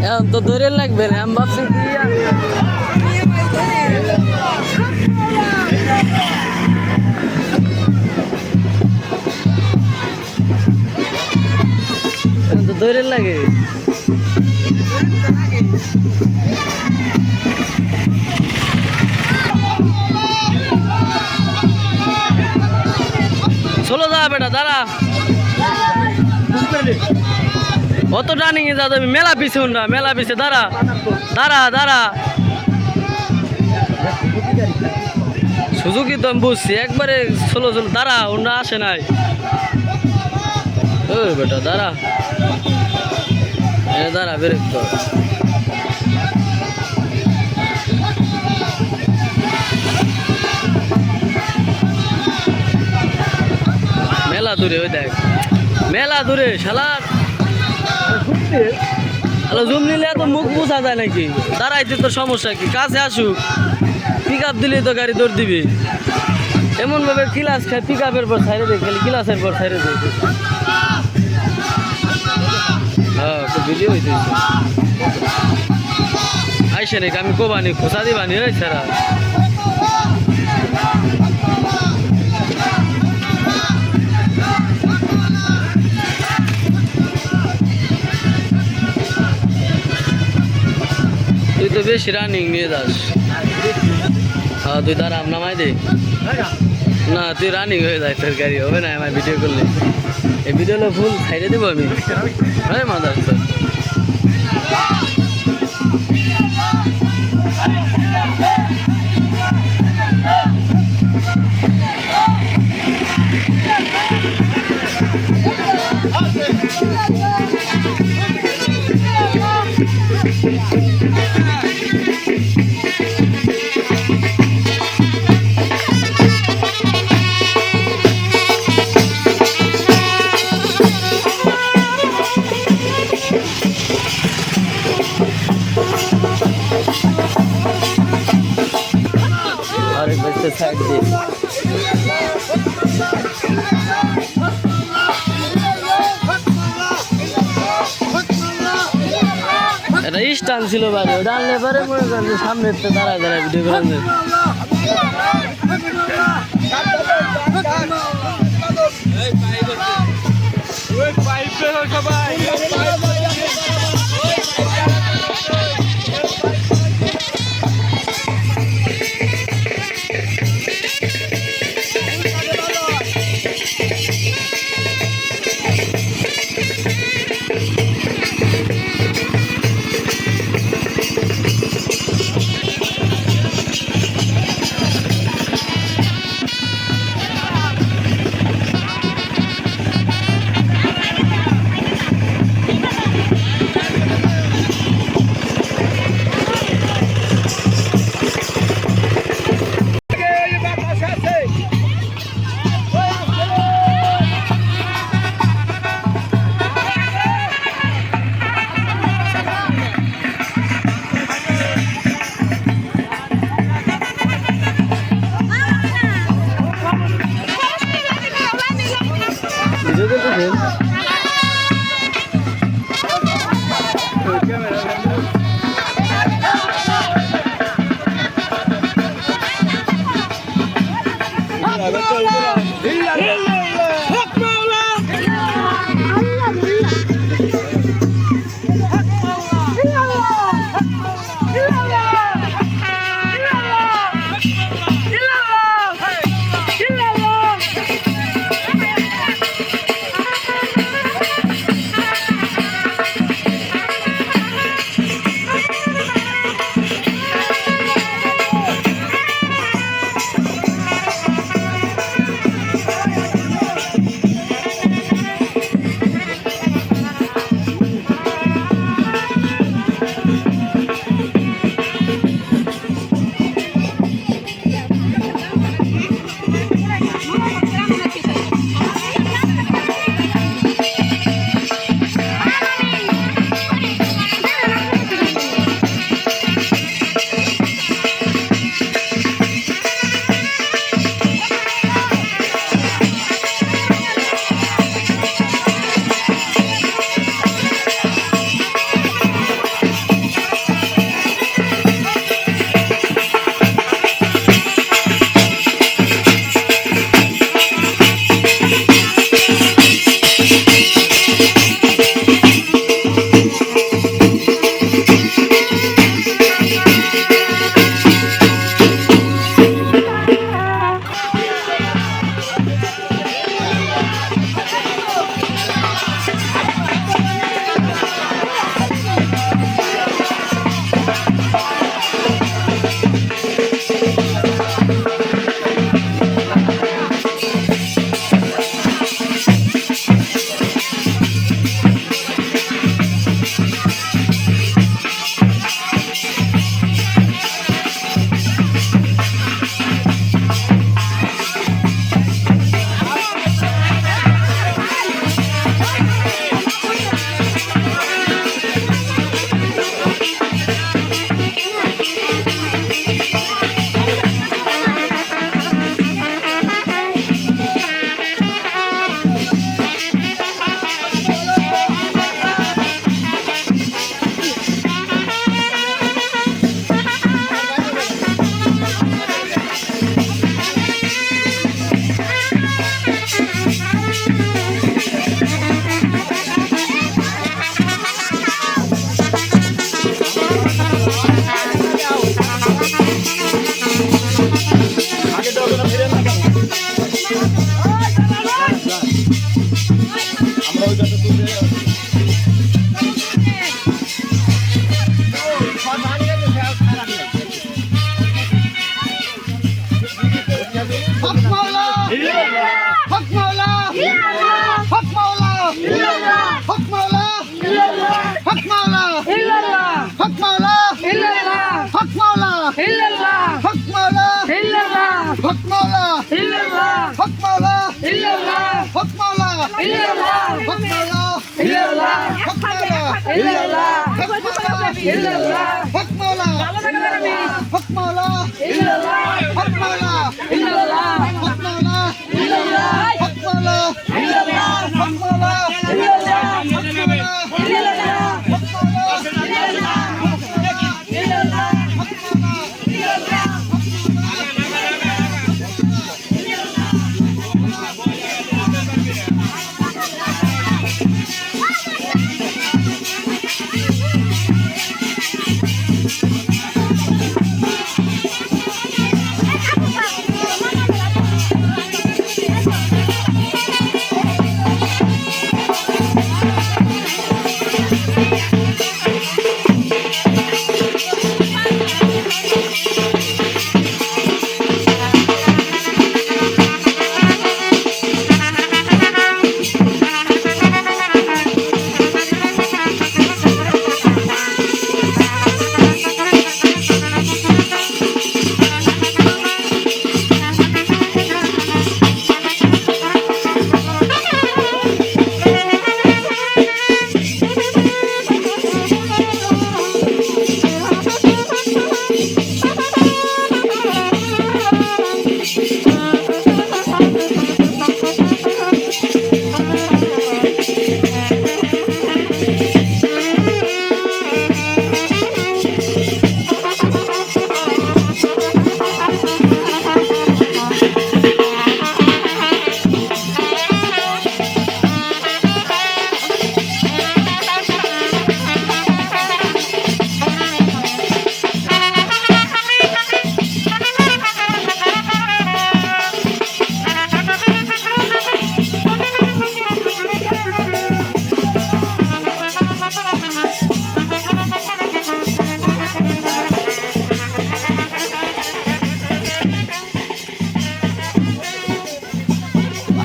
এখন তো ধরে লাগবে না, আমি ভাবছি তো ধরে লাগে। চলো যা বেটা, দাঁড়া অত রানিং এ যা যাবে, মেলা পিছে না, মেলা পিছে দাঁড়া দাঁড়া দাঁড়া। সুজুকি তো আমি বুঝছি, একবারে চলো চলো দাঁড়া, ওরা আসে নাই। ও বেটা দাঁড়া, দাঁড়া বেরেক তো। মেলা দূরে, ওই দেখ মেলা দূরে শালার। হ্যালো, জুম নিলে এত মুখ বোঝা যায় নাকি? দাঁড়াইতে তোর সমস্যা কি? কাছে আসুক, পিক আপ দিলেই তো গাড়ি দৌড় দিবি। এমন ভাবে ক্লাস খায়, পিক আপের পর ছাইড়ে দেয়, খালি ক্লাসের পর ছাইড়ে দেয়। হ্যাঁ, ভিডিও হইতেছে আইসে নাকি? আমি কোবানি খোসা দিবানি ওই ছাড়া। তুই তো বেশি রানিং নিয়ে যাস। হ্যাঁ, তুই তার আম নামাই দে না, তুই রানিং হয়ে যায়, তোর গাড়ি হবে না আমার ভিডিও করলে। এই ভিডিওটা ফুল খাইয়ে দেবো আমি। হ্যাঁ মাদার তো আরেক বেশি সাইড দিয়ে এটা স্টান ছিল বাড়ি, ওটা আনলে পরে মনে করেন সামনে দাঁড়ায় দাঁড়ায় ভিডিও করেন।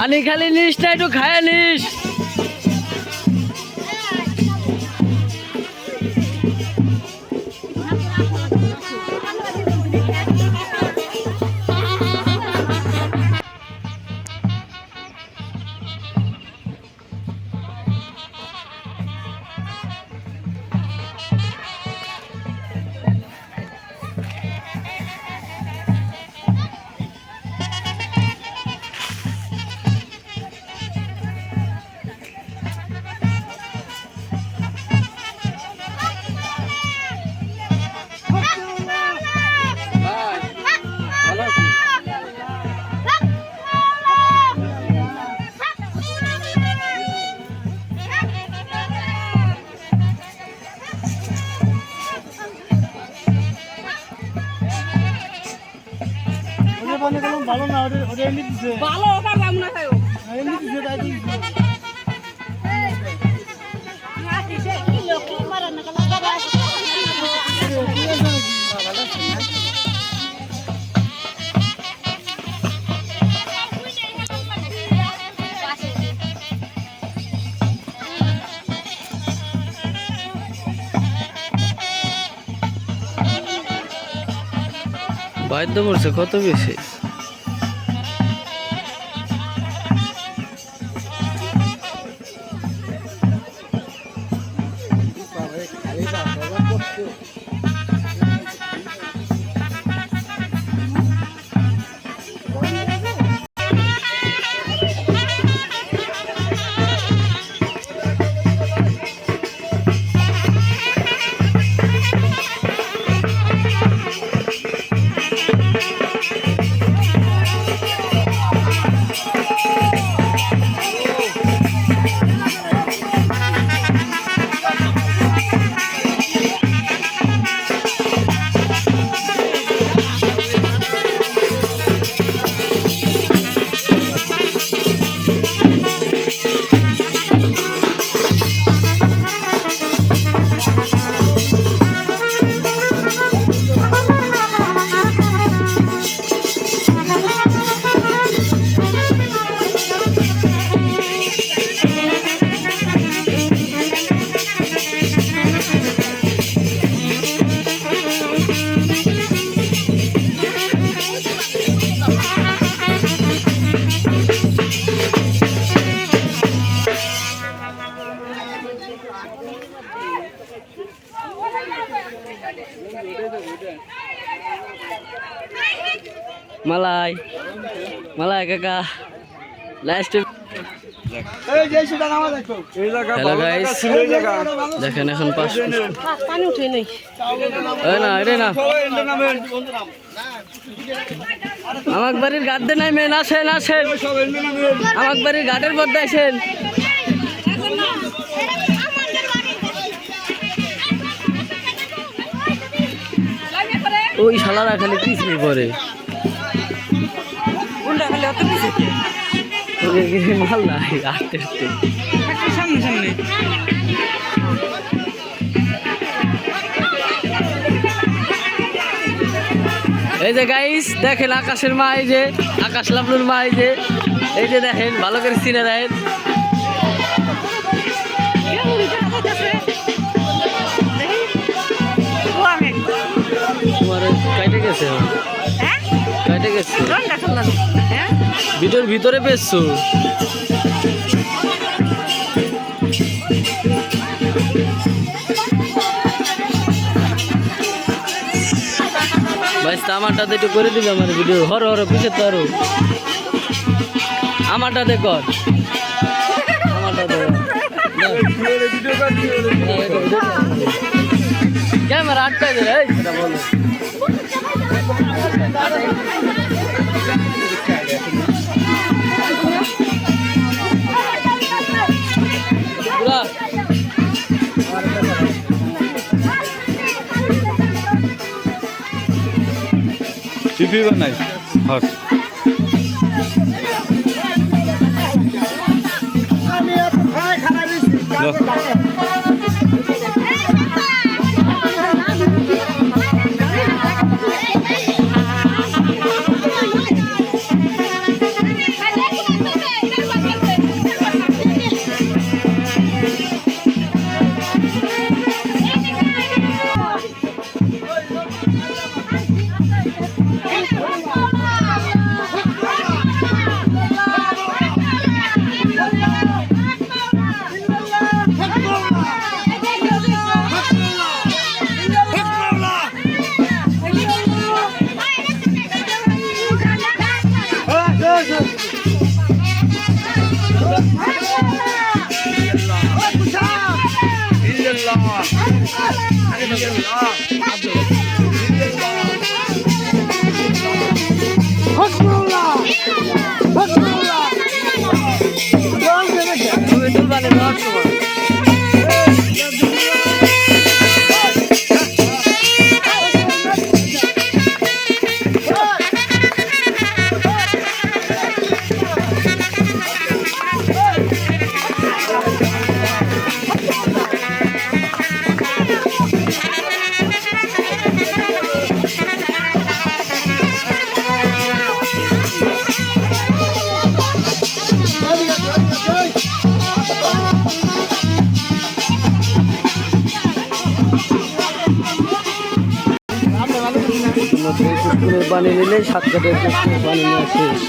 পানি খালি নিস না, একটু খায় নিস। ভালো না, ওটা এমনি দিছে ভালো, ওটা দাম না খায় এমনি দিছে তাই দিছে। বাদ্য পড়ছে কত বেশি। মালা কাকা লাস্ট হ্যালো গাইস দেখেন এখন পানি উঠে নেই না এটা না আমার বাড়ির গাড়তে নাই মেন আসেন আসেন আমার বাড়ির ঘাটের মধ্যে আসেন ওই শালারা খালি পিছনে পড়ে মাল নাই আস্তে আস্তে সামনে সামনে এই যে গাইস দেখেন আকাশের মা এই যে আকাশ লাবলুর মা এই যে দেখেন ভালো করে চিনে দেখেন তোমার কাইটে গেছে কাইটে গেছে ভিতর ভিতরে পেয়েছো ভাই আমারটাতে একটু করে দিবে আমার ভিডিও হর হর পিছিয়ে তো আরো আমারটাতে কর আমারটাতে ক্যামেরা আটকাই দে সেটা বলো টিভি বানাই হট পানি নিলে 7 কাঠের পানি নিয়ে শেষ